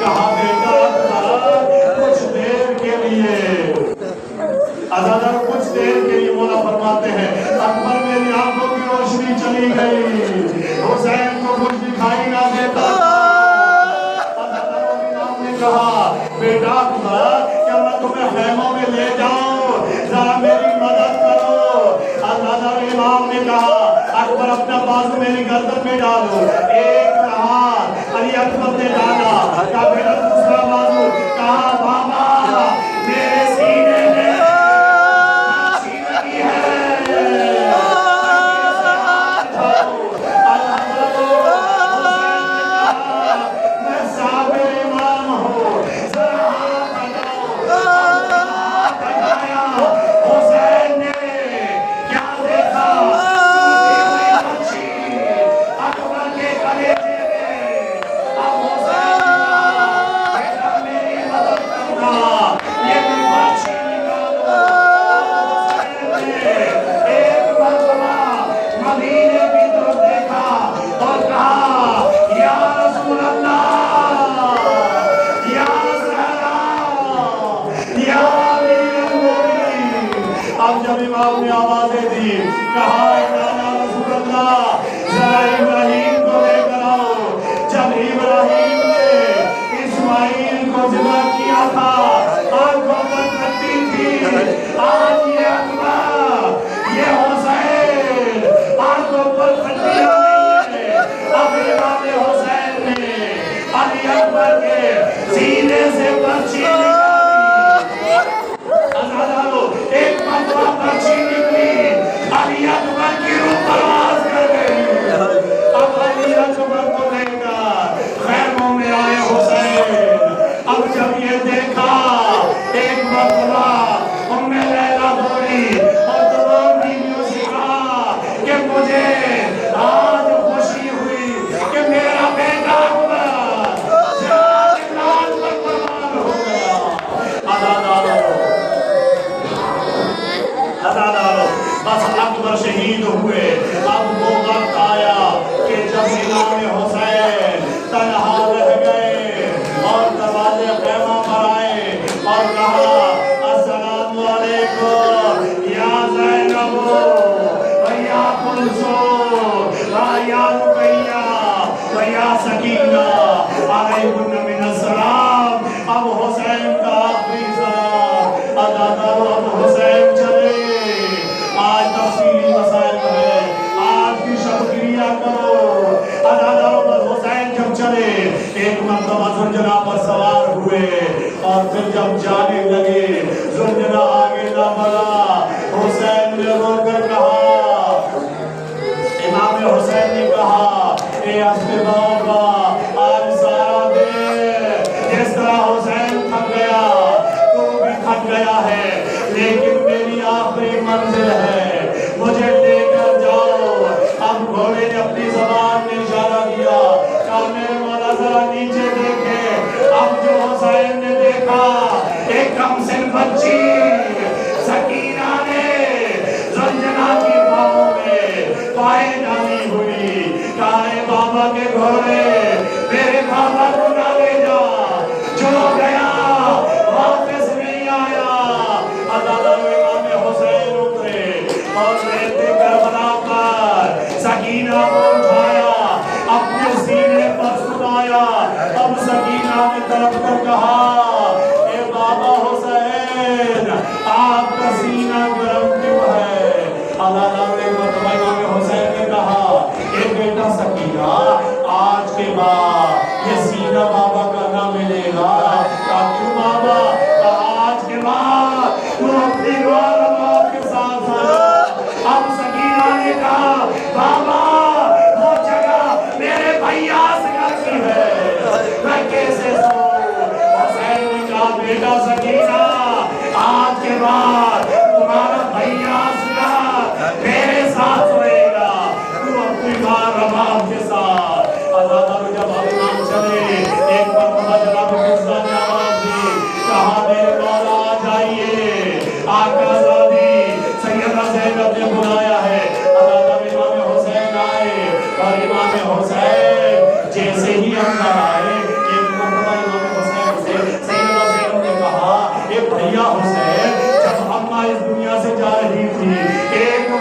کہا بیٹا کچھ دیر کے لیے عزادہ کچھ دیر کے لیے مولا فرماتے ہیں اکبر میری آنکھوں کی روشنی چلی گئی حسین کو کچھ دکھائی نہ دیتا کہا بیٹا اکبر کیا میں تمہیں خیموں میں لے جاؤں ذرا میری مدد کرو عزادہ امام نے کہا اکبر اپنا بازو میری گردن میں ڈالو ایک ہاتھ علی اکبر نے ڈالا کہا میرا دوسرا بازو کہا بابا میرے سینے میں سینگی ہے میں صابر امام ہوں ذرا حسین نے کیا دیکھا اب جب امام نے آوازیں دی کہا یا رسول اللہ ذرا ابراہیم کو لے کر آؤ جب ابراہیم نے اسماعیل کو ذبح کیا تھا آنکھوں پر کھٹی تھی آج یہ اکبر یہ حسین آنکھوں پر کھٹیاں نہیں ہے اب امام حسین نے علی اکبر کے سینے سے پرچی ایک مرتبہ پرچی نکلی علی اکبر کی روح پرواز کر گئی اب علی اکبر کو لے کر خیموں میں آئے حسین اب جب یہ دیکھا ایک مرتبہ ام لیلا دوڑی اور تمام بیویوں سے کہا کہ مجھے آج خوشی ہوئی کہ میرا بیٹا اکبر جہاد لال پر قربان ہو گیا بس اکبر شہید ہوئے اب وہ وقت آیا کہ جب امام حسین تنہا رہ گئے اور دروازے خیمہ پر آئے اور کہا السلام علیکم یا زینب یا کلثوم یا رقیہ یا سکینہ علیکم من السلام اب حسین کا آخری سلام ادا کرو اب حسین چلے آج تفصیلی مسائل ہے آج کی شبگریہ کرو عدالتوں پر حسین جب چلے ایک مرتبہ زنجنا پر سوار ہوئے اور پھر جب جانے لگے زنجنا آگے نہ بڑھا حسین نے رو کر کہا امام حسین نے کہا اے حسن بابا آج سارا دے جس طرح حسین تھک گیا تو بھی تھک گیا ہے لیکن میری آخری منزل ہے مجھے لے کر جاؤ اب گھوڑے نے اپنی زبان میں اشارہ دیا کہا میرے مولا ذرا نیچے دیکھے اب جو حسین نے دیکھا ایک کم سن بچی سکینہ نے زنجنا کی پاؤں میں پائے ڈالی ہوئی کہا اے بابا کے گھوڑے میرے بابا کو نہ لے جا جو گیا واپس نہیں آیا عدالت میں امام حسین اترے اور رہتے کربلا پر سکینہ کو اٹھایا اپنے سینے پر سنایا اب سکینہ نے طرف کر کہا اے بابا حسین آپ کا سینہ گرم کیوں ہے عدالت میں امام حسین نے کہا اے بیٹا سکینہ آج کے بعد یہ سینہ